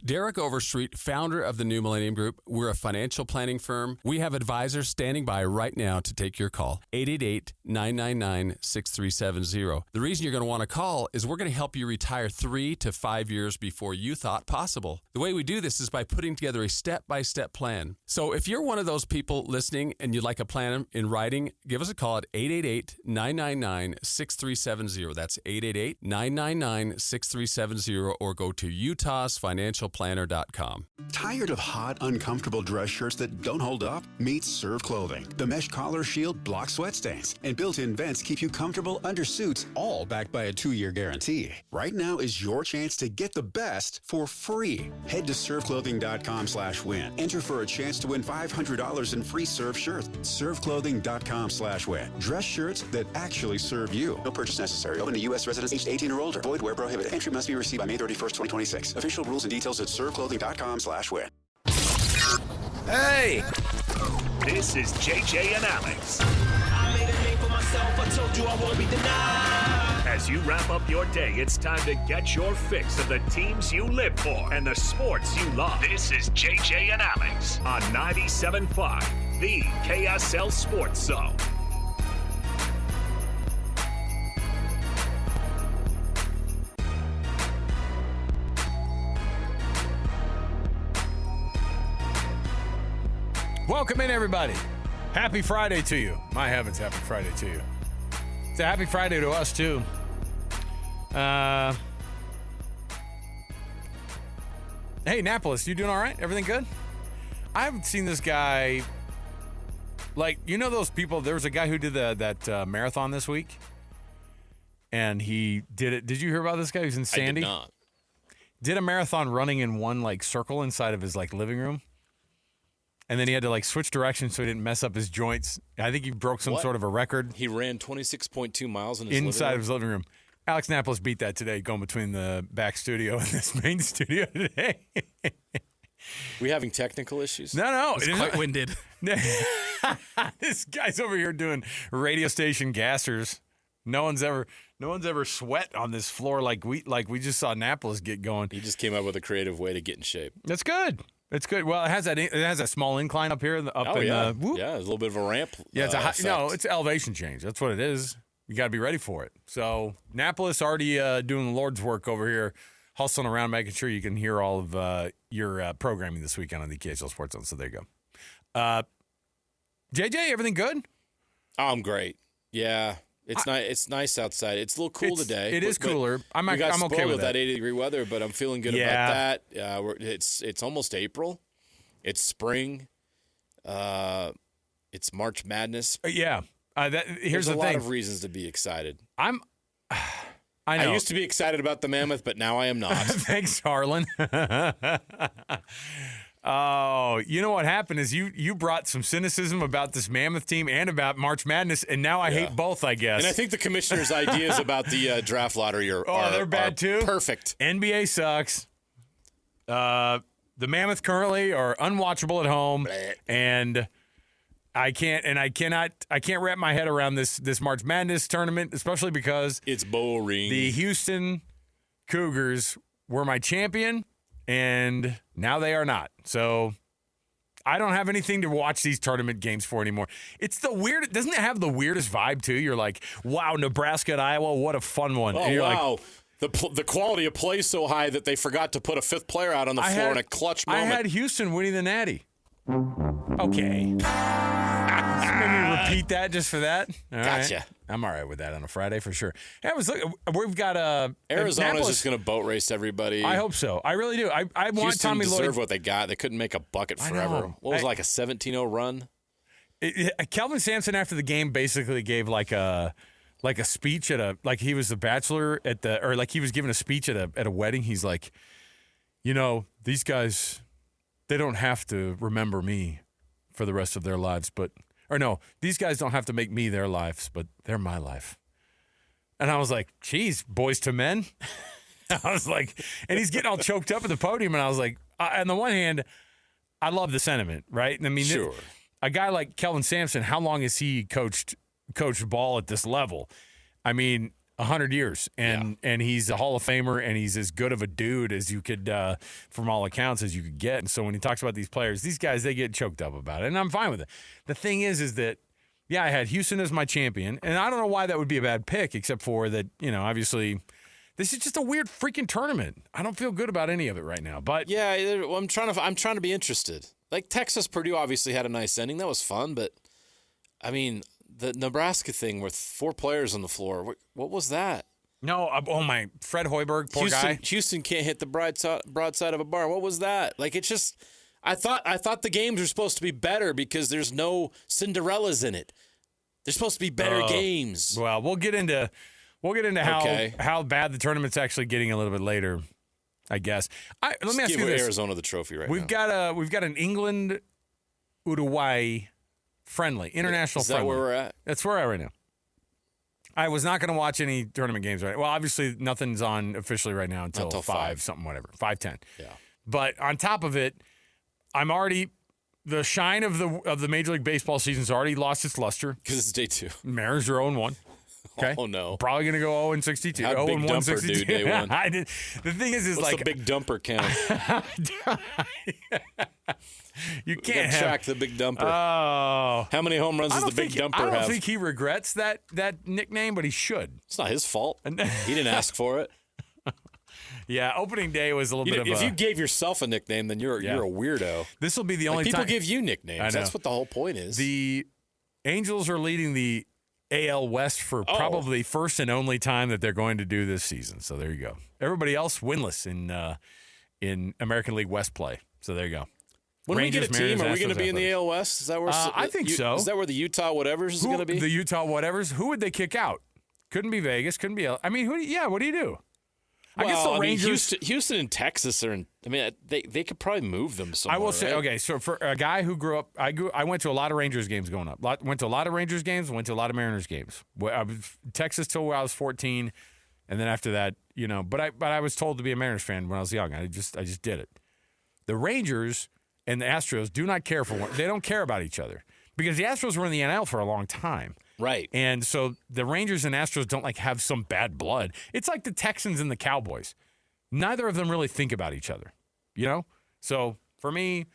Derek Overstreet, founder of the New Millennium Group. We're a financial planning firm. We have advisors standing by right now to take your call. 888-999-6370. The reason you're going to want to call is we're going to help you retire 3 to 5 years before you thought possible. The way we do this is by putting together a step-by-step plan. So if you're one of those people listening and you'd like a plan in writing, give us a call at 888-999-6370. That's 888-999-6370, or go to utahsfinancialplanner.com. Tired of hot, uncomfortable dress shirts that don't hold up? Meet Serve Clothing. The mesh collar shield blocks sweat stains, and built-in vents keep you comfortable under suits, all backed by a 2-year guarantee. Right now is your chance to get the best for free. Head to serveclothing.com/win. Enter for a chance to win $500 in free Serve shirts. serveclothing.com/win. Dress shirts that actually serve you. No purchase necessary. Open to U.S. residents aged 18 or older. Void where prohibited. Entry must be received by May 31st, 2026. Official rules and details at serveclothing.com/win. Hey! This is JJ and Alex. I made a name for myself. I told you I won't be denied. As you wrap up your day, it's time to get your fix of the teams you live for and the sports you love. This is JJ and Alex on 97.5, the KSL Sports Zone. Welcome in, everybody. Happy Friday to you. My heavens, happy Friday to you. It's a happy Friday to us, too. Hey, Annapolis, you doing all right? Everything good? I haven't seen this guy. Like, you know those people, there was a guy who did that marathon this week, and he did it. Did you hear about this guy? He was in Sandy. I did not. Did a marathon running in one, like, circle inside of his, like, living room. And then he had to, like, switch directions so he didn't mess up his joints. I think he broke some sort of a record. He ran 26.2 miles in his inside of his living room. Alex Annapolis beat that today, going between the back studio and this main studio today. We having technical issues? No. It's quite winded. This guy's over here doing radio station gassers. No one's ever sweat on this floor like we just saw Annapolis get going. He just came up with a creative way to get in shape. That's good. It's good. Well, it has a small incline up here. Yeah, there's a little bit of a ramp. Yeah, it's an elevation change. That's what it is. You got to be ready for it. So Annapolis already doing the Lord's work over here, hustling around, making sure you can hear all of your programming this weekend on the KSL Sports Zone. So there you go. JJ, everything good? Oh, I'm great. Yeah. It's nice outside. It's a little cool today. It is cooler. I'm okay with that 80-degree weather, but I'm feeling good about that. It's almost April. It's spring. It's March Madness. Yeah. Here's a the lot thing. of reasons to be excited. I know. I used to be excited about the Mammoth, but now I am not. Thanks, Harlan. Oh, you know what happened is you brought some cynicism about this Mammoth team and about March Madness, and now I hate both, I guess. And I think the commissioner's ideas about the draft lottery are they're bad too. Perfect. NBA sucks. The Mammoth currently are unwatchable at home, and I can't wrap my head around this March Madness tournament, especially because it's boring. The Houston Cougars were my champion, and now they are not. So I don't have anything to watch these tournament games for anymore. It's the weird. Doesn't it have the weirdest vibe too? You're like, wow, Nebraska at Iowa, what a fun one. Oh, and you're wow. The quality of play is so high that they forgot to put a fifth player out on the floor in a clutch moment. I had Houston winning the Natty. Okay. Maybe repeat that just for that. All gotcha. Right. I'm all right with that on a Friday for sure. Hey, we've got Arizona's just going to boat race everybody. I hope so. I really do. I want Houston Tommy Lloyd. deserve what they got. They couldn't make a bucket forever. What was like a 17-0 run? Kelvin Sampson after the game basically gave like a speech like he was the bachelor like he was giving a speech at a wedding. He's like, these guys, they don't have to remember me for the rest of their lives, these guys don't have to make me their lives, but they're my life. And I was like, geez, boys to men. I was like, and he's getting all choked up at the podium, and I was like, on the one hand, I love the sentiment, right? I mean, sure. A guy like Kelvin Sampson, how long has he coached ball at this level? I mean, 100 years, and he's a Hall of Famer, and he's as good of a dude as you could, from all accounts, as you could get. And so when he talks about these players, these guys, they get choked up about it, and I'm fine with it. The thing is that, yeah, I had Houston as my champion, and I don't know why that would be a bad pick, except for that, obviously, this is just a weird freaking tournament. I don't feel good about any of it right now. But yeah, I'm trying to be interested. Like Texas, Purdue obviously had a nice ending. That was fun, but I mean, the Nebraska thing with 4 players on the floor. What was that? No, my Fred Hoiberg, poor guy. Houston can't hit the broadside of a barn. What was that? Like it's just, I thought the games were supposed to be better because there's no Cinderellas in it. They're supposed to be better games. Well, we'll get into how bad the tournament's actually getting a little bit later, I guess. Let me ask you this: Arizona the trophy right now. We've got an England Uruguay friendly, international friendly. Is that friendly. where we're at? That's where we're at right now. I was not going to watch any tournament games right now. Well, obviously nothing's on officially right now until 5 something, whatever, 5:10. Yeah. But on top of it, I'm already the shine of the Major League Baseball season's already lost its luster because it's day 2. Mariners are 0-1. Okay. Oh no. Probably going to go 0-62. How'd Big Dumper do day 1? The thing is what's like the Big Dumper count? You can't track the Big Dumper. Oh. How many home runs does the Big Dumper have? I don't think he regrets that nickname, but he should. It's not his fault. He didn't ask for it. Yeah, opening day was a little bit of if you gave yourself a nickname, then you're a weirdo. This will be the only people time give you nicknames. That's what the whole point is. The Angels are leading the AL West for probably first and only time that they're going to do this season. So there you go. Everybody else winless in American League West play. So there you go. When Rangers, we get a team, Mariners, are we going to be Astros, in the AL West? Is that where? I think so. Is that where the Utah whatevers is going to be? The Utah whatevers. Who would they kick out? Couldn't be Vegas. Couldn't be. I mean, what do you do? I guess the Rangers. Houston and Texas are in. I mean, they could probably move them somewhere. I will say, right? okay, so for a guy who grew up, I went to a lot of Rangers games growing up. Went to a lot of Rangers games, went to a lot of Mariners games. I was Texas till I was 14, and then after that, But I was told to be a Mariners fan when I was young. I just did it. The Rangers and the Astros do not care for one. They don't care about each other because the Astros were in the NL for a long time. Right. And so the Rangers and Astros don't have some bad blood. It's like the Texans and the Cowboys. Neither of them really think about each other, So for me,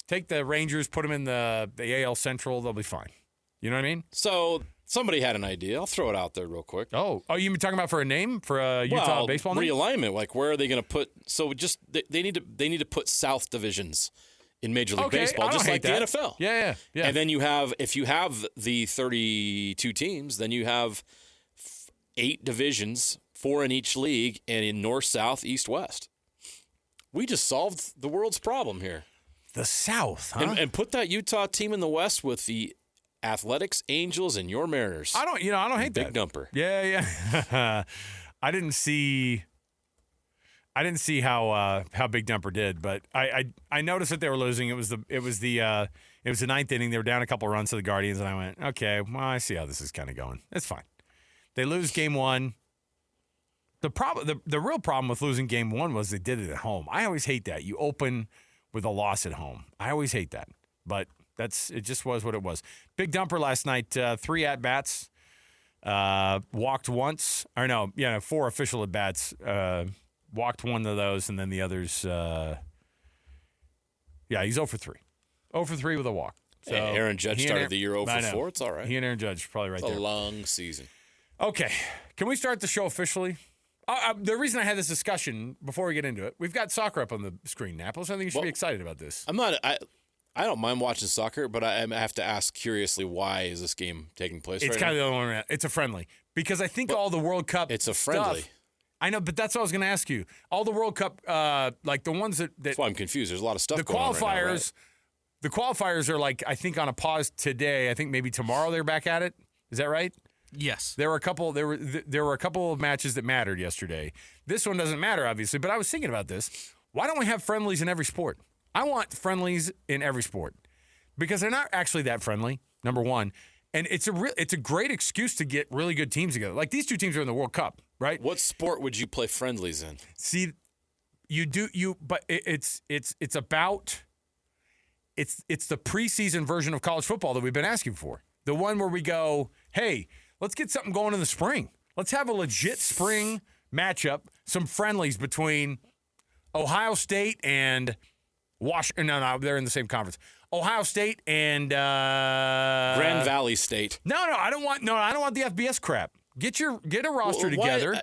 take the Rangers, put them in the AL Central, they'll be fine. You know what I mean? So somebody had an idea. I'll throw it out there real quick. Oh, you been talking about for a name for a Utah baseball name? Realignment. Like where are they going to put? So just they need to put South divisions in Major League Baseball, just like the NFL. Yeah. And then if you have the 32 teams, then you have 8 divisions, 4 in each league, and in North, South, East, West. We just solved the world's problem here. The South, huh? And put that Utah team in the West with the Athletics, Angels, and your Mariners. I don't hate that. Big Dumper. Yeah. I didn't see how Big Dumper did, but I noticed that they were losing. It was the ninth inning. They were down a couple runs to the Guardians, and I went, okay, well, I see how this is kind of going. It's fine. They lose game 1. The real problem with losing game 1 was they did it at home. I always hate that. You open with a loss at home. I always hate that, but it just was what it was. Big Dumper last night, 3 at-bats, walked once. 4 official at-bats. Walked one of those, and then the others, he's 0 for 3. 0 for 3 with a walk. So Aaron Judge started the year 0 for 4. It's all right. He and Aaron Judge probably right there. It's a long season. Okay. Can we start the show officially? The reason I had this discussion before we get into it, we've got soccer up on the screen, Naples. I think you should be excited about this. I don't mind watching soccer, but I have to ask curiously, why is this game taking place right now? It's kind of the only one around. It's a friendly. Because I think all the World Cup It's a friendly. Stuff, I know, but that's what I was going to ask you. All the World Cup, like the ones that that's why I'm confused. There's a lot of stuff going on right now, right? The qualifiers are I think on a pause today. I think maybe tomorrow they're back at it. Is that right? Yes. There were a couple of matches that mattered yesterday. This one doesn't matter, obviously, but I was thinking about this. Why don't we have friendlies in every sport? I want friendlies in every sport because they're not actually that friendly, number one. And it's a great excuse to get really good teams together. Like these two teams are in the World Cup, right? What sport would you play friendlies in? See, but it's the preseason version of college football that we've been asking for. The one where we go, hey, let's get something going in the spring. Let's have a legit spring matchup, some friendlies between Ohio State and Washington. No, they're in the same conference. Ohio State and Grand Valley State. No, I don't want the FBS crap. Get a roster together.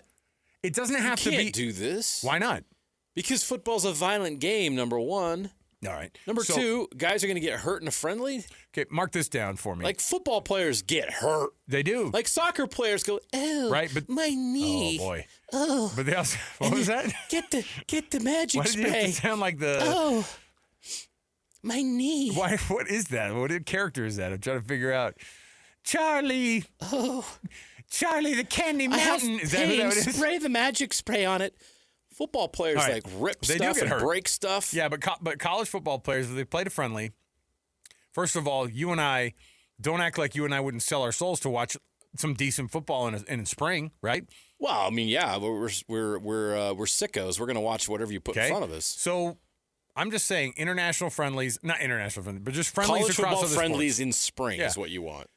It doesn't have to be. You can't do this. Why not? Because football's a violent game, number one. All right. Number two, guys are going to get hurt in a friendly. Okay, mark this down for me. Like football players get hurt. They do. Like soccer players go, right, but my knee. Oh boy. Oh. But they also, what was that? Get the magic Why did spray. you have to sound like the? Oh. My knee. Why? What is that? What character is that? I'm trying to figure out. Charlie. Oh. Charlie the Candy Mountain. Is that pain. What it is? Spray the magic spray on it. Football players right. like rip They stuff do get and hurt. break stuff. Yeah, but college football players, if they played a friendly, first of all, you and I don't act like you and I wouldn't sell our souls to watch some decent football in spring, right? Well, I mean, yeah, but we're sickos. We're gonna watch whatever you put in front of us. So I'm just saying, international friendlies, not international friendlies, but just friendlies College across football other friendlies sports. in spring Yeah. is what you want.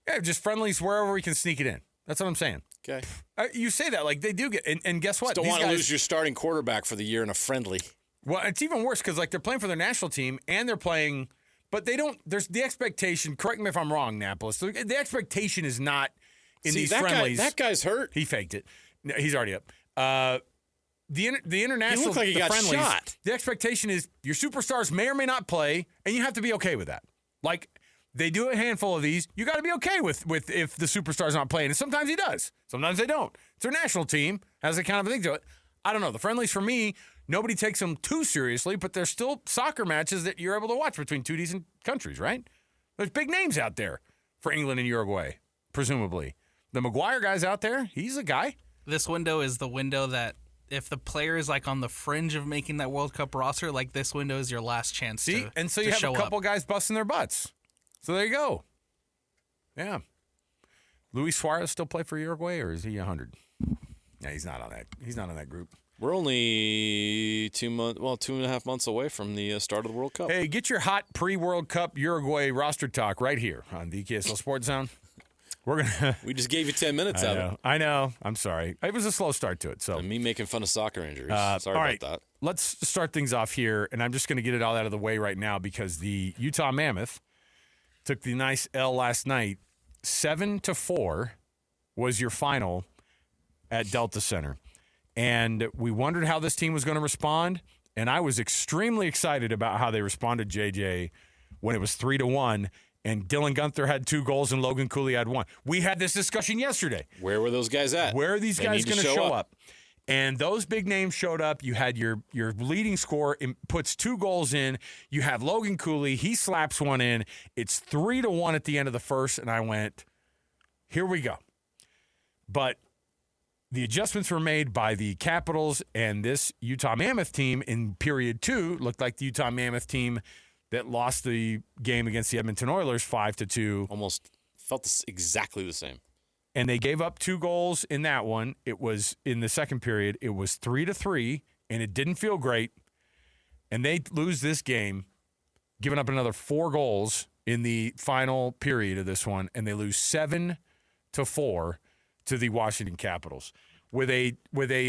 Yeah, just friendlies wherever we can sneak it in. That's what I'm saying. Okay. You say that like they do get, and guess what? Don't These want to guys- lose your starting quarterback for the year in a friendly. Well, it's even worse because like they're playing for their national team and they're playing, but they don't. There's the expectation. Correct me if I'm wrong, Napolis. The expectation is not in these friendlies. That guy's hurt. He faked it. No, he's already up. The international. He looked like he the got friendlies, shot. The expectation is your superstars may or may not play, and you have to be okay with that. Like they do a handful of these. You got to be okay with if the superstar's not playing, and sometimes he does. Sometimes they don't. It's their national team has that kind of a thing to it. I don't know. The friendlies for me, nobody takes them too seriously, but there's still soccer matches that you're able to watch between two decent countries, right? There's big names out there for England and Uruguay, presumably. The Maguire guy's out there. He's a guy. This window is the window that if the player is like on the fringe of making that World Cup roster, like this window is your last chance to and so to you have show a couple up. guys busting their butts. So there you go. Yeah. Luis Suarez still play for Uruguay, or is he 100? Yeah, he's not on that. He's not on that group. We're only 2.5 months away from the start of the World Cup. Hey, get your hot pre-World Cup Uruguay roster talk right here on the KSL Sports Zone. We're gonna. We just gave you 10 minutes of it. I know. I'm sorry. It was a slow start to it. So And me making fun of soccer injuries. Sorry all about right. that. Let's start things off here, and I'm just going to get it all out of the way right now because the Utah Mammoth took the nice L last night. 7-4 was your final at Delta Center. And we wondered how this team was going to respond, and I was extremely excited about how they responded, JJ, when it was 3-1, and Dylan Gunther had 2 goals and Logan Cooley had 1. We had this discussion yesterday. Where were those guys at? Where are these They guys need to going to show show up? And those big names showed up. You had your leading scorer puts 2 goals in. You have Logan Cooley. He slaps 1 in. It's 3-1 at the end of the first, and I went, here we go. But the adjustments were made by the Capitals, and this Utah Mammoth team in period 2 looked like the Utah Mammoth team that lost the game against the Edmonton Oilers 5-2. Almost felt exactly the same. And they gave up 2 goals in that one. It was in the second period. It was 3-3, and it didn't feel great. And they lose this game, giving up another 4 goals in the final period of this one, and they lose 7-4 to the Washington Capitals with a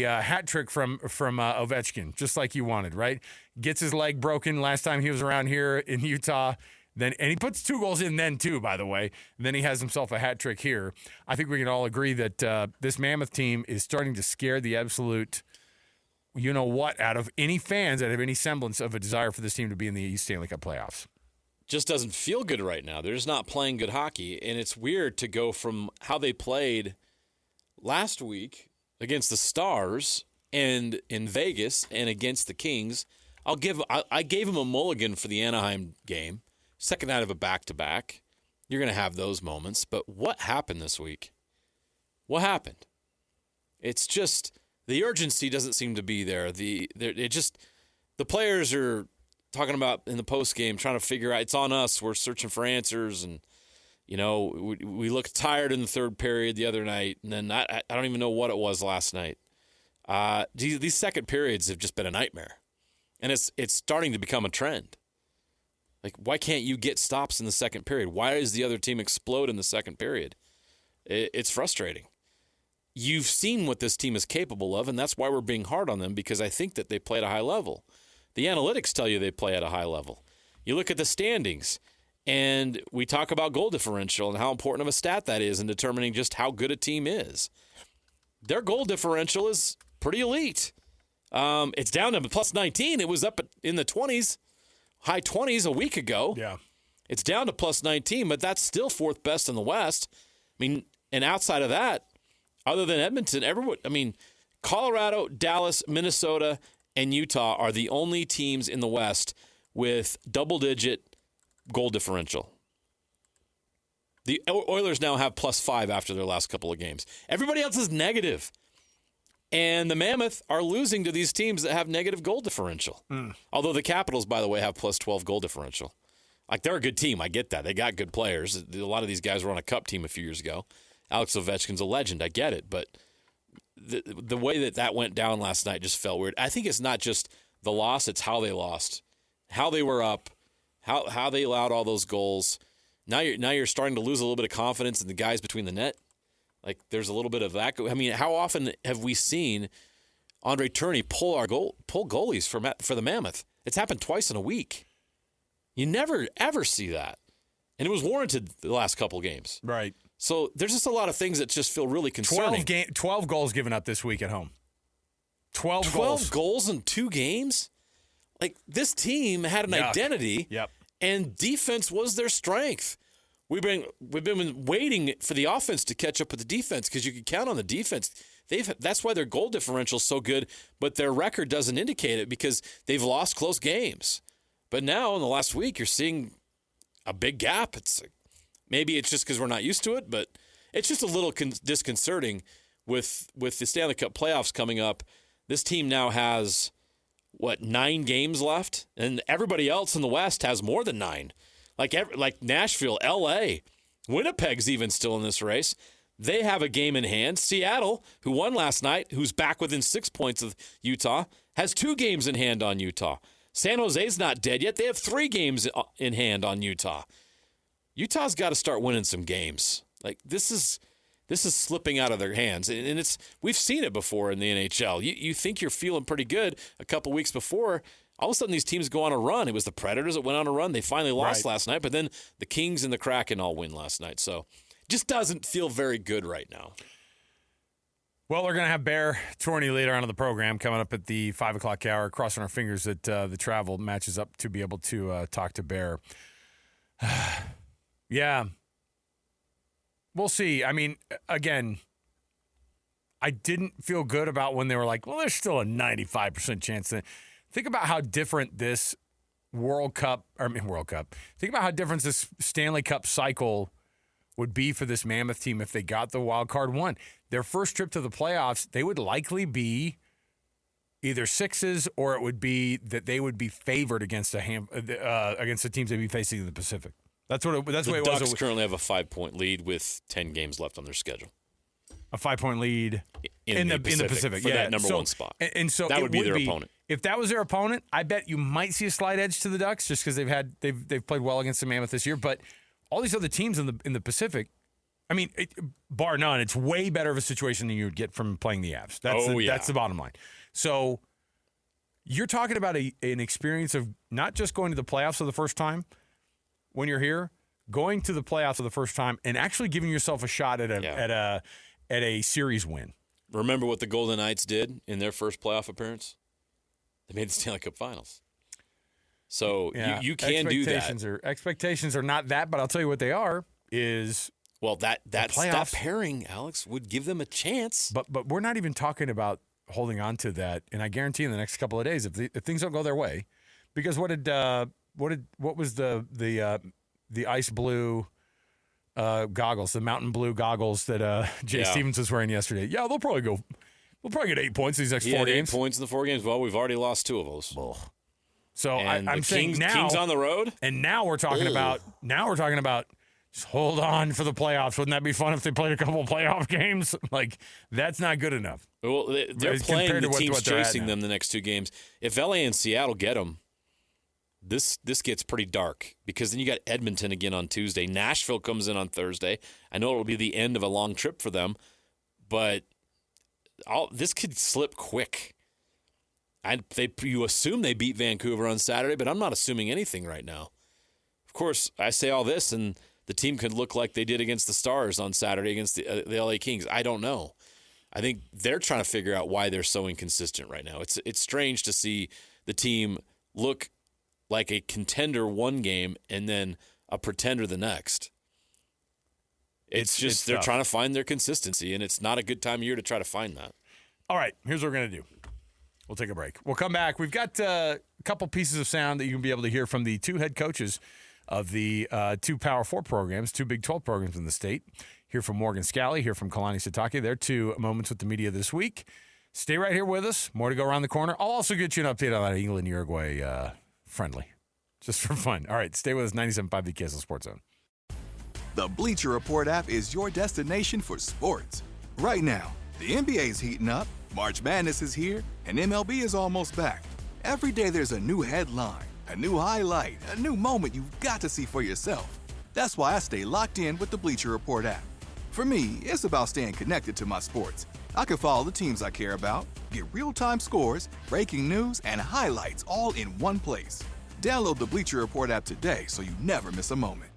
hat trick from Ovechkin, just like you wanted, right? Gets his leg broken last time he was around here in Utah. And he puts 2 goals in then, too, by the way. And then he has himself a hat trick here. I think we can all agree that this Mammoth team is starting to scare the absolute, you-know-what, out of any fans that have any semblance of a desire for this team to be in the East Stanley Cup playoffs. Just doesn't feel good right now. They're just not playing good hockey. And it's weird to go from how they played last week against the Stars and in Vegas and against the Kings. I gave them a mulligan for the Anaheim game. Second night of a back-to-back. You're going to have those moments. But what happened this week? What happened? It's just the urgency doesn't seem to be there. The players are talking about in the postgame trying to figure out, it's on us. We're searching for answers. And, we looked tired in the third period the other night. And then I don't even know what it was last night. These second periods have just been a nightmare. And it's starting to become a trend. Like, why can't you get stops in the second period? Why does the other team explode in the second period? It's frustrating. you've seen what this team is capable of, and that's why we're being hard on them, because I think that they play at a high level. The analytics tell you they play at a high level. You look at the standings, and we talk about goal differential and how important of a stat that is in determining just how good a team is. Their goal differential is pretty elite. It's down to plus 19. It was up in the 20s, high 20s a week ago. Yeah. It's down to plus 19, but that's still fourth best in the West. I mean, and outside of that, other than Edmonton, Colorado, Dallas, Minnesota, and Utah are the only teams in the West with double-digit goal differential. The Oilers now have plus 5 after their last couple of games. Everybody else is negative. And the Mammoth are losing to these teams that have negative goal differential. Although the Capitals, by the way, have plus 12 goal differential. Like, they're a good team. I get that. They got good players. A lot of these guys were on a cup team a few years ago. Alex Ovechkin's a legend. I get it. But the way that went down last night just felt weird. I think it's not just the loss. It's how they lost, how they were up, how they allowed all those goals. Now you're starting to lose a little bit of confidence in the guys between the net. Like, there's a little bit of that. I mean, how often have we seen Andre Tourigny pull goalies for the Mammoth? It's happened twice in a week. You never, ever see that. And it was warranted the last couple games. Right. So there's just a lot of things that just feel really concerning. 12 goals given up this week at home. 12 goals in 2 games? Like, this team had an identity, and defense was their strength. We've been waiting for the offense to catch up with the defense because you can count on the defense. That's why their goal differential is so good, but their record doesn't indicate it because they've lost close games. But now in the last week, you're seeing a big gap. Maybe it's just because we're not used to it, but it's just a little disconcerting with the Stanley Cup playoffs coming up. This team now has 9 games left, and everybody else in the West has more than 9. Like Nashville, L.A., Winnipeg's even still in this race. They have a game in hand. Seattle, who won last night, who's back within 6 points of Utah, has 2 games in hand on Utah. San Jose's not dead yet. They have 3 games in hand on Utah. Utah's got to start winning some games. Like, this is slipping out of their hands, and we've seen it before in the NHL. You think you're feeling pretty good a couple weeks before. All of a sudden, these teams go on a run. It was the Predators that went on a run. They finally lost last night, but then the Kings and the Kraken all win last night. So just doesn't feel very good right now. Well, we're going to have Bear Tourney later on in the program coming up at the 5 o'clock hour, crossing our fingers that the travel matches up to be able to talk to Bear. Yeah. We'll see. I mean, again, I didn't feel good about when they were like, well, there's still a 95% chance that. Think about how different this Think about how different this Stanley Cup cycle would be for this Mammoth team if they got the wild card one. Their first trip to the playoffs, they would likely be either 6s, or it would be that they would be favored against the teams they'd be facing in the Pacific. That's what it was. The Ducks currently have a 5-point lead with 10 games left on their schedule. A 5-point lead in the Pacific for that number 1 spot. And so that would be their opponent. If that was their opponent, I bet you might see a slight edge to the Ducks just because they've played well against the Mammoth this year. But all these other teams in the Pacific, I mean, bar none, it's way better of a situation than you would get from playing the Avs. That's the bottom line. So you're talking about an experience of not just going to the playoffs for the first time when you're here, going to the playoffs for the first time and actually giving yourself a shot at a series win. Remember what the Golden Knights did in their first playoff appearance? They made the Stanley Cup Finals. So you can do that. Expectations are not that, but I'll tell you what they are is that pairing, Alex, would give them a chance. But we're not even talking about holding on to that. And I guarantee in the next couple of days, if things don't go their way, because what was the ice blue goggles, the mountain blue goggles that Jay Stevens was wearing yesterday? Yeah, they'll probably get 8 points these next 4 games. 8 points in the 4 games. Well, we've already lost 2 of those. So I'm saying now Kings on the road, and now we're talking about just hold on for the playoffs. Wouldn't that be fun if they played a couple of playoff games? Like, that's not good enough. Well, they're playing the teams chasing them the next 2 games. If LA and Seattle get them, this gets pretty dark because then you got Edmonton again on Tuesday. Nashville comes in on Thursday. I know it will be the end of a long trip for them, but this could slip quick. You assume they beat Vancouver on Saturday, but I'm not assuming anything right now. Of course, I say all this, and the team could look like they did against the Stars on Saturday against the LA Kings. I don't know. I think they're trying to figure out why they're so inconsistent right now. It's strange to see the team look like a contender one game and then a pretender the next. It's they're tough. trying to find their consistency, and it's not a good time of year to try to find that. All right, here's what we're going to do. We'll take a break. We'll come back. We've got a couple pieces of sound that you can be able to hear from the two head coaches of the two Power 4 programs, two Big 12 programs in the state. Hear from Morgan Scally, hear from Kalani Sitake. They're two moments with the media this week. Stay right here with us. More to go around the corner. I'll also get you an update on that England-Uruguay friendly, just for fun. All right, stay with us. 97.5 the KSL Sports Zone. The Bleacher Report app is your destination for sports. Right now, the NBA is heating up, March Madness is here, and MLB is almost back. Every day there's a new headline, a new highlight, a new moment you've got to see for yourself. That's why I stay locked in with the Bleacher Report app. For me, it's about staying connected to my sports. I can follow the teams I care about, get real-time scores, breaking news, and highlights all in one place. Download the Bleacher Report app today so you never miss a moment.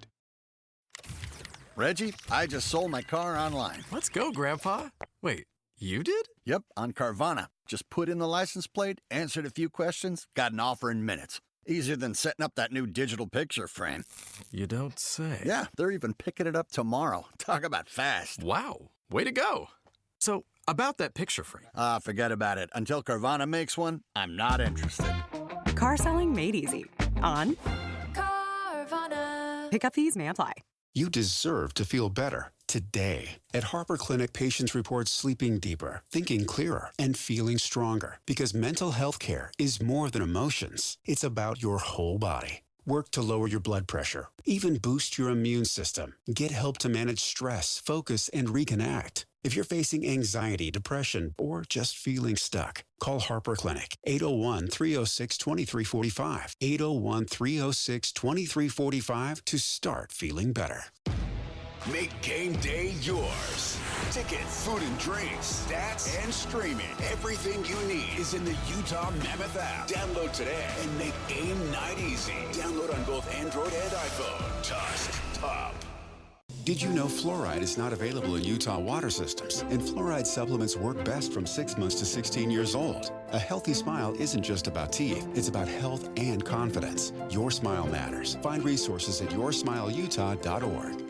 Reggie, I just sold my car online. Let's go, Grandpa. Wait, you did? Yep, on Carvana. Just put in the license plate, answered a few questions, got an offer in minutes. Easier than setting up that new digital picture frame. You don't say. Yeah, they're even picking it up tomorrow. Talk about fast. Wow, way to go. So, about that picture frame. Forget about it. Until Carvana makes one, I'm not interested. Car selling made easy. On Carvana. Pickup fees may apply. You deserve to feel better today. At Harper Clinic, patients report sleeping deeper, thinking clearer, and feeling stronger. Because mental health care is more than emotions. It's about your whole body. Work to lower your blood pressure. Even boost your immune system. Get help to manage stress, focus, and reconnect. If you're facing anxiety, depression, or just feeling stuck, call Harper Clinic, 801-306-2345, 801-306-2345 to start feeling better. Make game day yours. Tickets, food and drinks, stats, and streaming. Everything you need is in the Utah Mammoth app. Download today and make game night easy. Download on both Android and iPhone. Tusk Top. Did you know fluoride is not available in Utah water systems? And fluoride supplements work best from 6 months to 16 years old. A healthy smile isn't just about teeth. It's about health and confidence. Your smile matters. Find resources at yoursmileutah.org.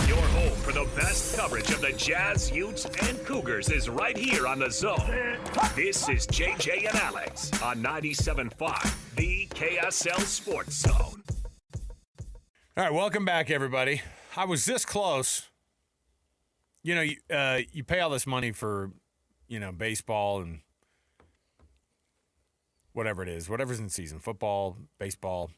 Your home for the best coverage of the Jazz, Utes, and Cougars is right here on The Zone. This is JJ and Alex on 97.5, the KSL Sports Zone. All right, welcome back, everybody. I was this close. You know, you pay all this money for, baseball and whatever it is, whatever's in season, football, baseball.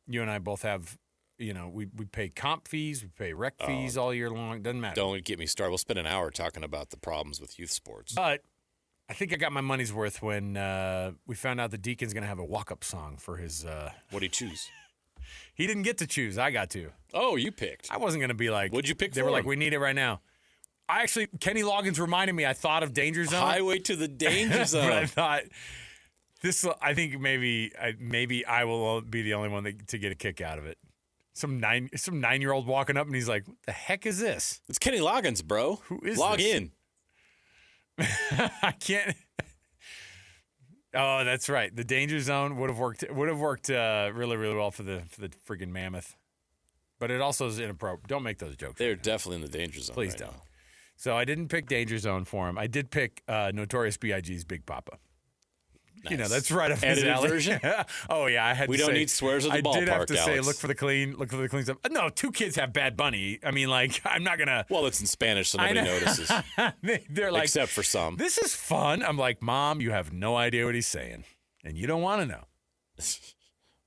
You and I both have, we pay comp fees, we pay rec fees all year long. Doesn't matter. Don't get me started. We'll spend an hour talking about the problems with youth sports. But I think I got my money's worth when we found out the Deacon's going to have a walk-up song for his What'd he choose? He didn't get to choose. I got to. Oh, you picked. I wasn't going to be like. What'd you pick They for were like, him? we need it right now. Kenny Loggins reminded me, I thought of Danger Zone. Highway to the Danger Zone. But I thought, I think maybe I will be the only one to get a kick out of it. Some 9-year-old walking up and he's like, what the heck is this? It's Kenny Loggins, bro. Who is Log this? in. I can't. Oh, that's right. The Danger Zone would have worked really, really well for the freaking Mammoth. But it also is inappropriate. Don't make those jokes. They're definitely in the Danger Zone. Please right don't. now. So I didn't pick Danger Zone for him. I did pick Notorious B.I.G.'s Big Papa. Nice. That's right up his Edited alley. version? Oh yeah, I had. We to don't say, need swears at the I ballpark, did have to say, Alex. look for the clean stuff. No, two kids have Bad Bunny. I mean, like, I'm not gonna. Well, it's in Spanish, so nobody notices. They're like, except for some. This is fun. I'm like, Mom, you have no idea what he's saying, and you don't want to know.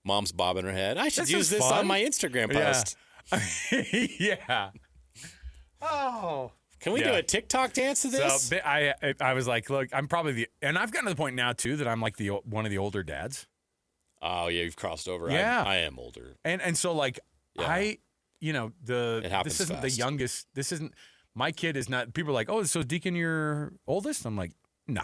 Mom's bobbing her head. I should This use is this fun. on my Instagram post. Yeah. Oh. Can we do a TikTok dance to this? So I was like, look, I'm probably and I've gotten to the point now too that I'm like one of the older dads. Oh yeah, you've crossed over. Yeah. I am older. And so like Yeah. it happens this isn't the fast. youngest. This isn't My kid is not. People are like, oh, so Deacon, your oldest? I'm like, nah.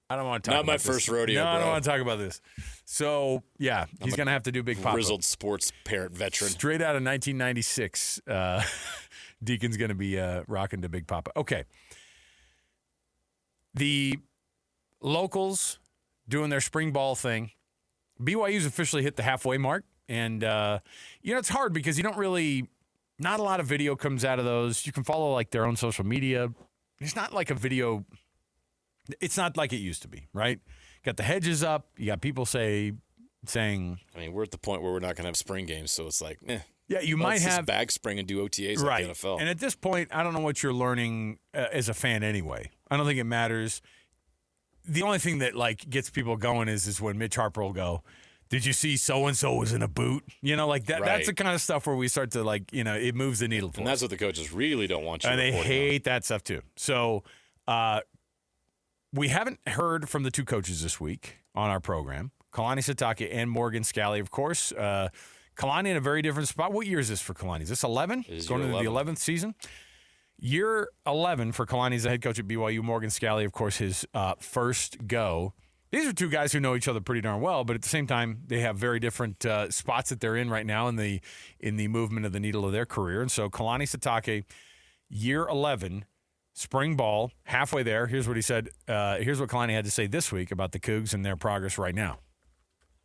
I don't want to talk about this. Not my first rodeo, No, bro. I don't want to talk about this. So, yeah, he's going to have to do Big Papa. Grizzled sports parent veteran. Straight out of 1996, Deacon's going to be rocking to Big Papa. Okay. The locals doing their spring ball thing. BYU's officially hit the halfway mark. And, it's hard because you don't really – not a lot of video comes out of those. You can follow, like, their own social media. It's not like a video – it's not like it used to be, right? Got the hedges up. You got people saying – I mean, we're at the point where we're not going to have spring games, so it's like, Yeah, you might just have – bag spring and do OTAs right. like the NFL. And at this point, I don't know what you're learning as a fan anyway. I don't think it matters. The only thing that, like, gets people going is when Mitch Harper will go, did you see so-and-so was in a boot? Like that. Right. That's the kind of stuff where we start to, like, it moves the needle for And that's what the coaches really don't want you and they reporting hate that stuff too. So we haven't heard from the two coaches this week on our program, Kalani Sitake and Morgan Scally, of course. Kalani in a very different spot. What year is this for Kalani? Is this 11? Going into the 11th season? Year 11 for Kalani as the head coach at BYU. Morgan Scally, of course, his first go. These are two guys who know each other pretty darn well, but at the same time, they have very different spots that they're in right now in the movement of the needle of their career. And so Kalani Sitake, year 11, spring ball, halfway there. Here's what he said. Here's what Kalani had to say this week about the Cougs and their progress right now.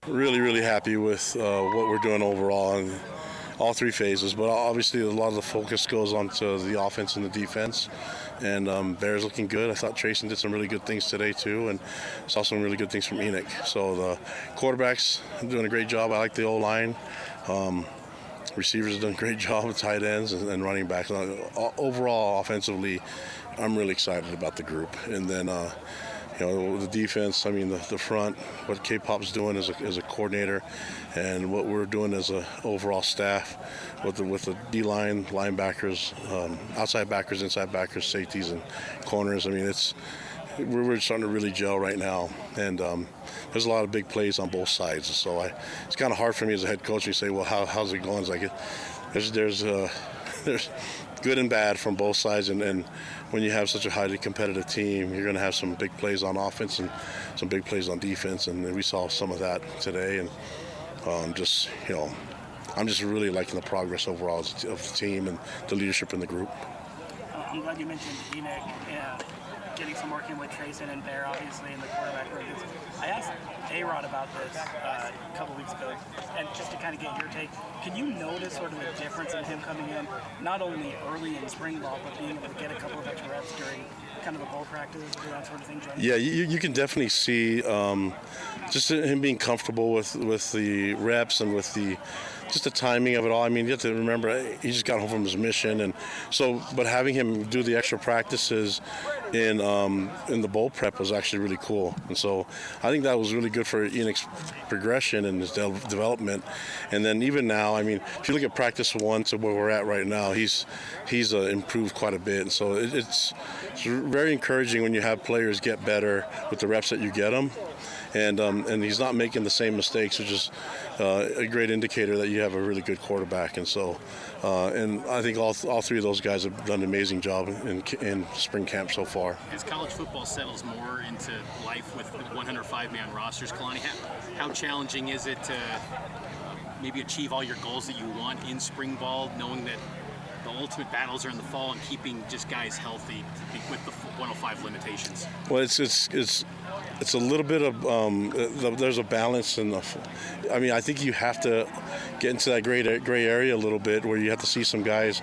Really, really happy with what we're doing overall in all three phases, but obviously a lot of the focus goes on to the offense and the defense, and Bear's looking good. I thought Trayson did some really good things today too, and saw some really good things from Enoch. So the quarterbacks are doing a great job. I like the O-line. Receivers have done a great job with tight ends and running backs. Overall, offensively, I'm really excited about the group. And then the defense, I mean, the front, what K-Pop's doing as a coordinator, and what we're doing as an overall staff with the D-line, linebackers, outside backers, inside backers, safeties, and corners. I mean, we're starting to really gel right now, and there's a lot of big plays on both sides. So it's kind of hard for me as a head coach to say, well, how's it going? It's like there's good and bad from both sides, and when you have such a highly competitive team, you're going to have some big plays on offense and some big plays on defense, and we saw some of that today. And I'm just really liking the progress overall of the team and the leadership in the group. I'm glad you mentioned Enoch getting some work in with Trayson and Bear, obviously, in the quarterback room. I asked A-Rod about this a couple weeks ago, and just to kind of get your take, can you notice sort of a difference in him coming in, not only early in spring ball, but being able to get a couple of extra reps during kind of a bowl practice, that sort of thing? Yeah, you can definitely see just him being comfortable with the reps and with just the timing of it all. I mean, you have to remember, he just got home from his mission, and so, but having him do the extra practices in the bowl prep was actually really cool. And so I think that was really good for Enoch's progression and his development. And then even now, I mean, if you look at practice 1 to where we're at right now, he's improved quite a bit. And so it's very encouraging when you have players get better with the reps that you get them. And he's not making the same mistakes, which is a great indicator that you have a really good quarterback. And so, and I think all three of those guys have done an amazing job in spring camp so far. As college football settles more into life with 105-man rosters, Kalani, how challenging is it to maybe achieve all your goals that you want in spring ball, knowing that the ultimate battles are in the fall and keeping just guys healthy with the 105 limitations? Well, it's a little bit of there's a balance in the. I mean, I think you have to get into that gray area a little bit where you have to see some guys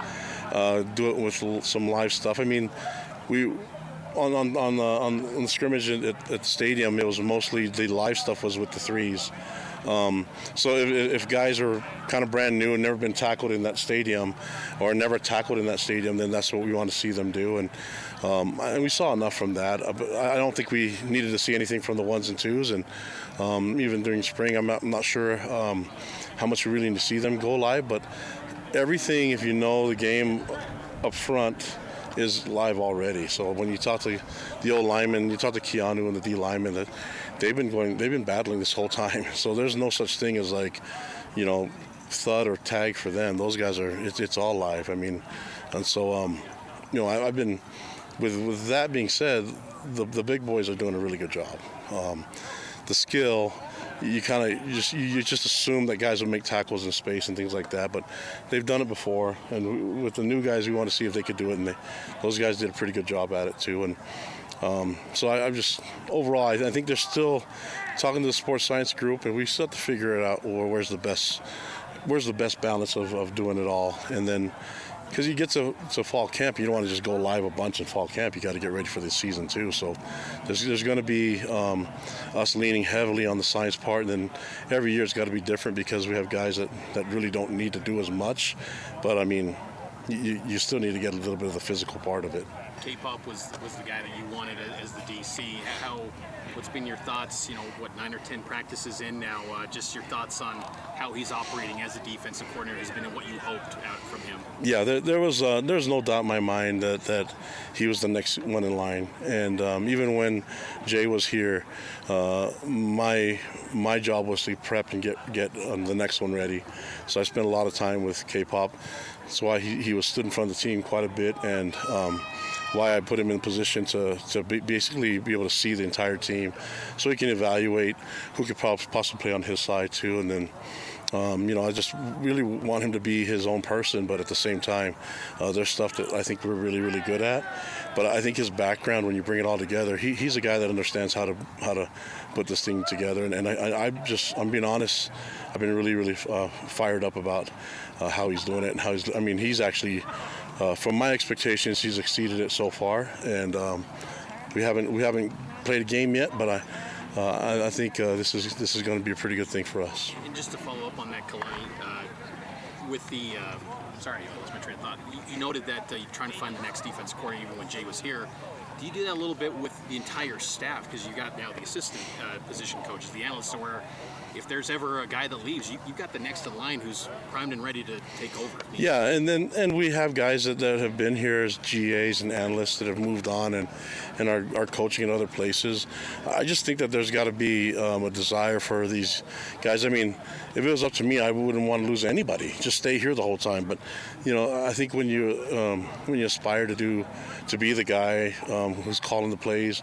do it with some live stuff. I mean, we on the scrimmage at the stadium, it was mostly the live stuff was with the threes. So if guys are kind of brand new and never been tackled in that stadium or never tackled in that stadium, then that's what we want to see them do. And we saw enough from that. But I don't think we needed to see anything from the 1s and 2s. And even during spring, I'm not sure how much we really need to see them go live. But everything, if you know the game up front, is live already. So when you talk to the old linemen, you talk to Keanu and the D linemen, they've been battling this whole time. So there's no such thing as like, thud or tag for them. Those guys are, it's all live. I mean, and so, I've been, with that being said, the big boys are doing a really good job. The skill, you just assume that guys will make tackles in space and things like that, but they've done it before. And with the new guys, we want to see if they could do it, and those guys did a pretty good job at it too. And so I'm just overall, I think they're still talking to the sports science group, and we still have to figure it out. Where's the best balance of doing it all, and then. Because you get to fall camp, you don't want to just go live a bunch in fall camp. You got to get ready for the season too. So there's going to be us leaning heavily on the science part, and then every year it's got to be different because we have guys that really don't need to do as much. But I mean, you still need to get a little bit of the physical part of it. K-Pop was the guy that you wanted as the DC. What's been your thoughts? 9 or 10 practices in now. Just your thoughts on how he's operating as a defensive coordinator has been, and what you hoped out from him. Yeah, there's no doubt in my mind that he was the next one in line. And even when Jay was here, my job was to prep and get the next one ready. So I spent a lot of time with K-Pop. That's why he was stood in front of the team quite a bit, and why I put him in position to basically be able to see the entire team, so he can evaluate who could possibly play on his side too. And then, I just really want him to be his own person, but at the same time, there's stuff that I think we're really, really good at. But I think his background, when you bring it all together, he's a guy that understands how to put this thing together. And I'm being honest, I've been really, really fired up about how he's doing it and he's actually. From my expectations, he's exceeded it so far, and we haven't played a game yet, but I think this is going to be a pretty good thing for us. And just to follow up on that, Kalani, with the sorry, I lost my train of thought. You noted that you're trying to find the next defense coordinator even when Jay was here. Do you do that a little bit with the entire staff? Because you got now the assistant position coaches, the analysts, so where if there's ever a guy that leaves, you've got the next in line who's primed and ready to take over. Yeah, and we have guys that have been here as GAs and analysts that have moved on and are coaching in other places. I just think that there's got to be a desire for these guys. I mean, if it was up to me, I wouldn't want to lose anybody. Just stay here the whole time. But I think when you aspire to be the guy who's calling the plays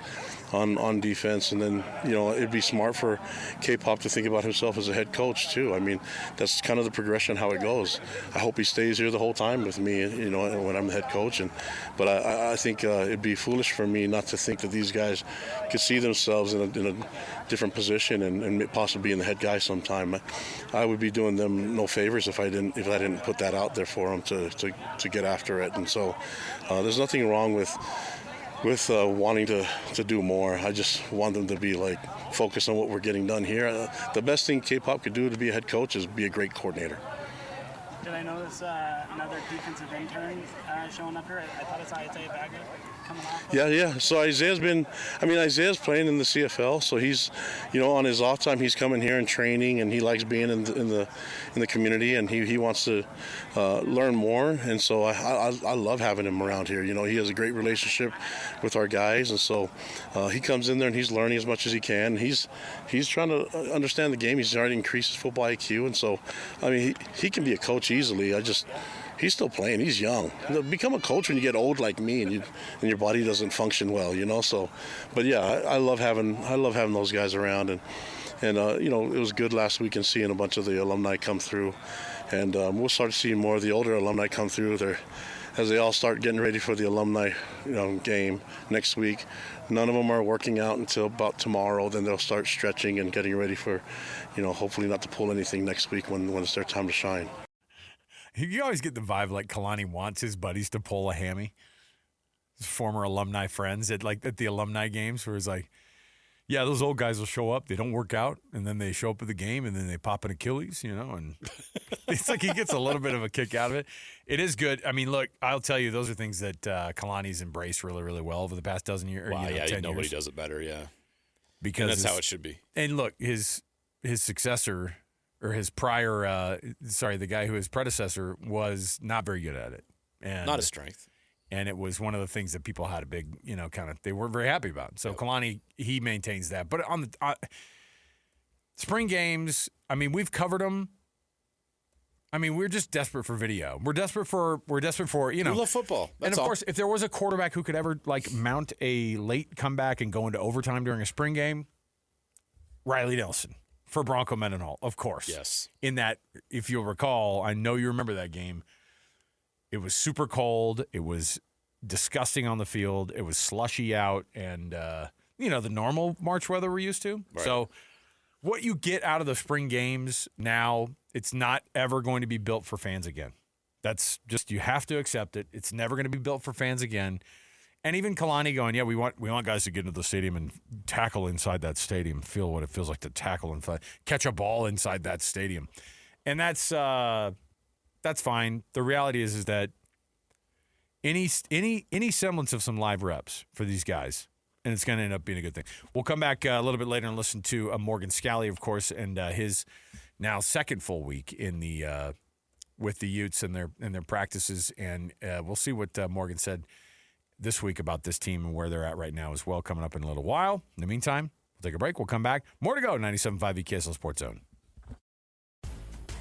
on defense, and then it'd be smart for K-Pop to think about himself as a head coach too. I mean, that's kind of the progression how it goes. I hope he stays here the whole time with me, when I'm the head coach. But I think it'd be foolish for me not to think that these guys could see themselves in a different position and possibly being the head guy sometime. I would be doing them no favors if I didn't put that out there for them to get after it. And so there's nothing wrong with wanting to do more. I just want them to be focused on what we're getting done here. The best thing K-Pop could do to be a head coach is be a great coordinator. Did I notice another defensive intern showing up here? I thought I saw Isaiah Bagner coming off. Yeah. So Isaiah's playing in the CFL. So he's, on his off time, he's coming here and training, and he likes being in the community, and he wants to learn more. And so I love having him around here. He has a great relationship with our guys, and so he comes in there and he's learning as much as he can. He's trying to understand the game. He's trying to increase his football IQ, and so he can be a coach easily. He's still playing. He's young. Become a coach when you get old like me, and your body doesn't function well, So, but yeah, I love having those guys around, and it was good last week and seeing a bunch of the alumni come through, and we'll start seeing more of the older alumni come through there as they all start getting ready for the alumni game next week. None of them are working out until about tomorrow. Then they'll start stretching and getting ready for, hopefully not to pull anything next week when it's their time to shine. You always get the vibe like Kalani wants his buddies to pull a hammy. His former alumni friends at the alumni games where it's like, yeah, those old guys will show up. They don't work out, and then they show up at the game, and then they pop an Achilles, and it's like he gets a little bit of a kick out of it. It is good. I mean, look, I'll tell you, those are things that Kalani's embraced really, really well over the past dozen years. Wow, 10 nobody years. does it better, yeah. Because that's how it should be. And look, his successor, or his the guy who his predecessor was not very good at it. And not a strength. And it was one of the things that people had a big, they weren't very happy about. So Kalani, he maintains that. But on the spring games, I mean, we've covered them I mean, we're just desperate for video. We're desperate for We love football. That's and of all. course, if there was a quarterback who could ever mount a late comeback and go into overtime during a spring game, Riley Nelson for Bronco Mendenhall, of course. Yes. In that, if you'll recall, I know you remember that game. It was super cold. It was disgusting on the field. It was slushy out, and the normal March weather we're used to. Right. So, what you get out of the spring games now, it's not ever going to be built for fans again. That's just, you have to accept it. It's never going to be built for fans again. And even Kalani going, we want guys to get into the stadium and tackle inside that stadium, feel what it feels like to tackle and catch a ball inside that stadium. And that's fine. The reality is that any semblance of some live reps for these guys, and it's going to end up being a good thing. We'll come back a little bit later and listen to Morgan Scalley, of course, and his now second full week in the with the Utes and their practices, and we'll see what Morgan said this week about this team and where they're at right now as well, coming up in a little while. In the meantime, we'll take a break. We'll come back. More to go. 97.5 EKSL Sports Zone.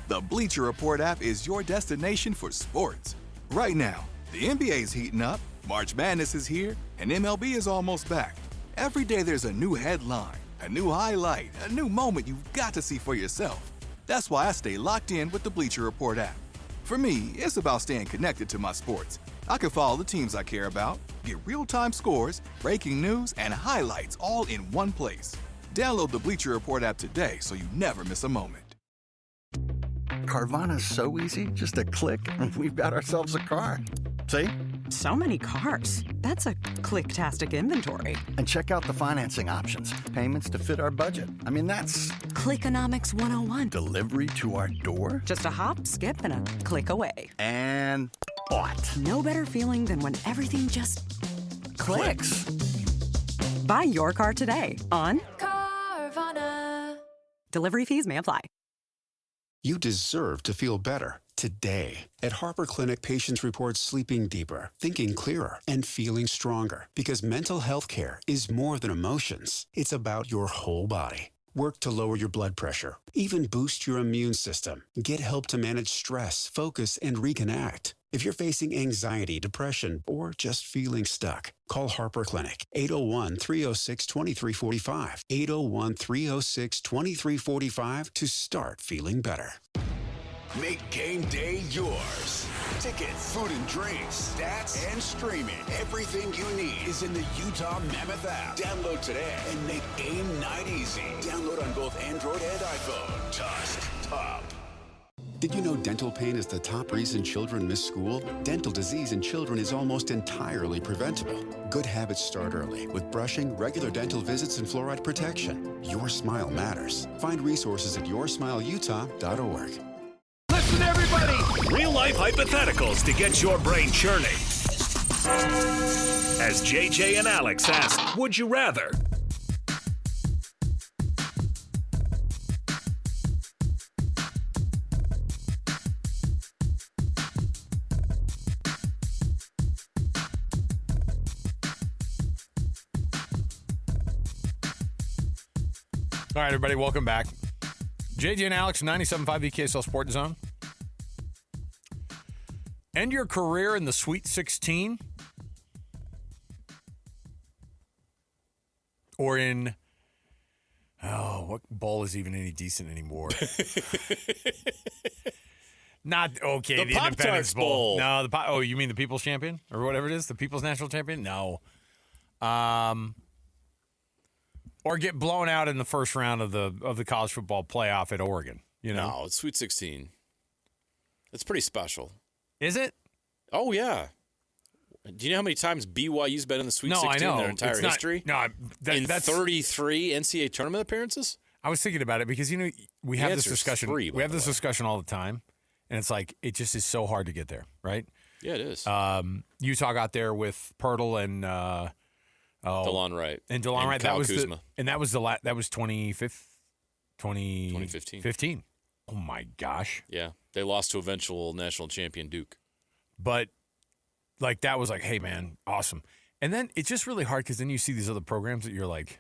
The Bleacher Report app is your destination for sports. Right now, the NBA is heating up, March Madness is here, and MLB is almost back. Every day there's a new headline, a new highlight, a new moment you've got to see for yourself. That's why I stay locked in with the Bleacher Report app. For me, it's about staying connected to my sports. I can follow the teams I care about, get real-time scores, breaking news, and highlights all in one place. Download the Bleacher Report app today so you never miss a moment. Carvana's so easy, just a click, and we've got ourselves a car. See? So many cars. That's a click-tastic inventory. And check out the financing options. Payments to fit our budget. I mean, that's Clickonomics 101. delivery to our door. Just a hop, skip, and a click away. And bought. No better feeling than when everything just Clicks. Buy your car today on Carvana. Delivery fees may apply. You deserve to feel better today. At Harper Clinic, patients report sleeping deeper, thinking clearer, and feeling stronger. Because mental health care is more than emotions. It's about your whole body. Work to lower your blood pressure. Even boost your immune system. Get help to manage stress, focus, and reconnect. If you're facing anxiety, depression, or just feeling stuck, call Harper Clinic. 801-306-2345. 801-306-2345 to start feeling better. Make game day yours. Tickets, food and drinks, stats, and streaming. Everything you need is in the Utah Mammoth app. Download today and make game night easy. Download on both Android and iPhone. Tusk Top. Did you know dental pain is the top reason children miss school? Dental disease in children is almost entirely preventable. Good habits start early with brushing, regular dental visits, and fluoride protection. Your smile matters. Find resources at yoursmileutah.org. Listen, everybody! Real-life hypotheticals to get your brain churning. As JJ and Alex ask, would you rather? All right, everybody, welcome back. JJ and Alex, 97.5 EKSL Sports Zone. End your career in the Sweet 16 or in, what bowl is even any decent anymore? Not, okay, the Independence Bowl. No, you mean the People's Champion or whatever it is? The People's National Champion? No. Or get blown out in the first round of the college football playoff at Oregon. You know? No, it's Sweet 16. It's pretty special. Is it? Oh, yeah. Do you know how many times BYU's been in the Sweet 16 in their entire history? No, that's 33 NCAA tournament appearances? I was thinking about it because, we have this discussion. We have this discussion all the time, and it's like it just is so hard to get there, right? Yeah, it is. Utah got there with Pirtle and DeLon Wright. And DeLon Wright. Kyle Kuzma. That was 2015. Oh my gosh. Yeah, they lost to eventual national champion Duke. But that was hey man, awesome. And then it's just really hard because then you see these other programs that you're like,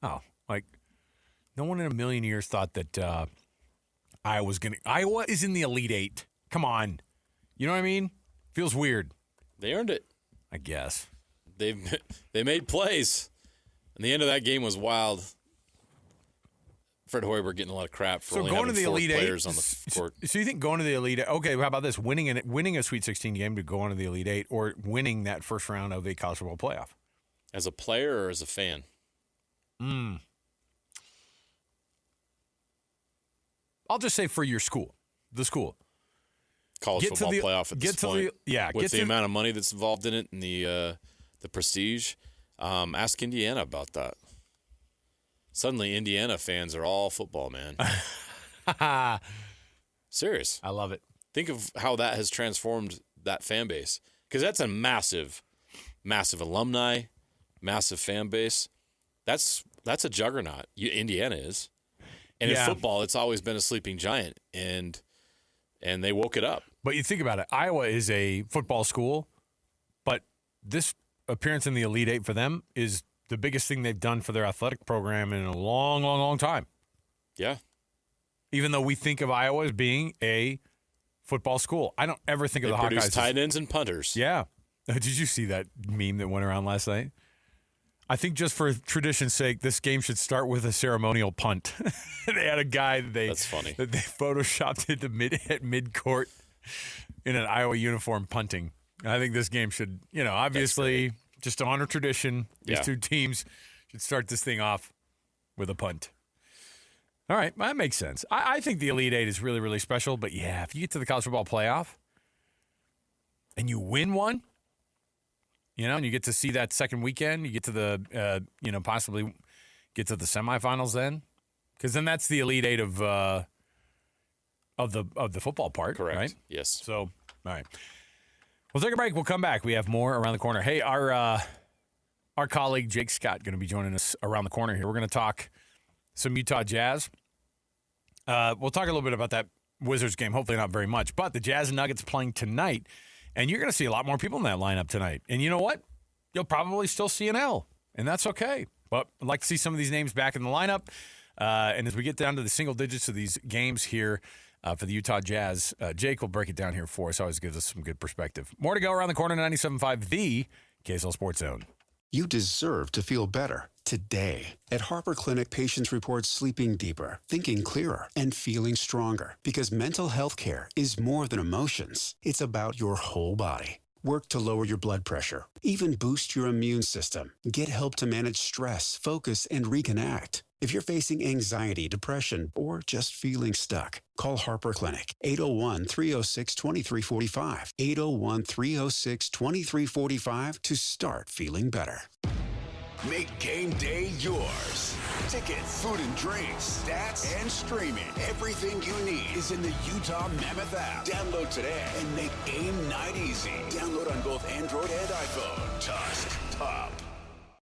no one in a million years thought that Iowa is in the Elite Eight. Come on. You know what I mean? Feels weird. They earned it. I guess. They made plays. And the end of that game was wild. Fred Hoiberg getting a lot of crap for only having 4 players on the court. So you think going to the Elite Eight, okay, how about this? Winning a Sweet 16 game to go on to the Elite Eight, or winning that first round of a college football playoff? As a player or as a fan? I'll just say for your school, the school. College football playoff at this point. With the amount of money that's involved in it and the prestige. Ask Indiana about that. Suddenly, Indiana fans are all football, man. Serious. I love it. Think of how that has transformed that fan base. Because that's a massive, massive alumni, massive fan base. That's a juggernaut. Indiana is. And in football, it's always been a sleeping giant. And they woke it up. But you think about it. Iowa is a football school, but this appearance in the Elite Eight for them is the biggest thing they've done for their athletic program in a long, long, long time. Yeah. Even though we think of Iowa as being a football school, I don't ever think of the Hawkeyes. They produce tight ends and punters. Yeah. Did you see that meme that went around last night? I think just for tradition's sake, this game should start with a ceremonial punt. They had a guy That's funny. that they photoshopped into mid-court in an Iowa uniform punting. I think this game should, obviously just to honor tradition, these two teams should start this thing off with a punt. All right, that makes sense. I think the Elite Eight is really, really special. But, yeah, if you get to the college football playoff and you win one, and you get to see that second weekend, you get to the, possibly get to the semifinals then. Because then that's the Elite Eight of the football part, correct? Right? Yes. So, all right. We'll take a break. We'll come back. We have more around the corner. Hey, our colleague Jake Scott going to be joining us around the corner here. We're going to talk some Utah Jazz. We'll talk a little bit about that Wizards game. Hopefully not very much. But the Jazz and Nuggets playing tonight, and you're going to see a lot more people in that lineup tonight. And you know what? You'll probably still see an L, and that's okay. But I'd like to see some of these names back in the lineup. And as we get down to the single digits of these games here, for the Utah Jazz, Jake will break it down here for us. Always gives us some good perspective. More to go around the corner, 97.5, the KSL Sports Zone. You deserve to feel better today. At Harper Clinic, patients report sleeping deeper, thinking clearer, and feeling stronger. Because mental health care is more than emotions. It's about your whole body. Work to lower your blood pressure, even boost your immune system. Get help to manage stress, focus, and reconnect. If you're facing anxiety, depression, or just feeling stuck, call Harper Clinic, 801-306-2345, 801-306-2345 to start feeling better. Make game day yours. Tickets, food and drinks, stats, and streaming. Everything you need is in the Utah Mammoth app. Download today and make game night easy. Download on both Android and iPhone. Tusk Top.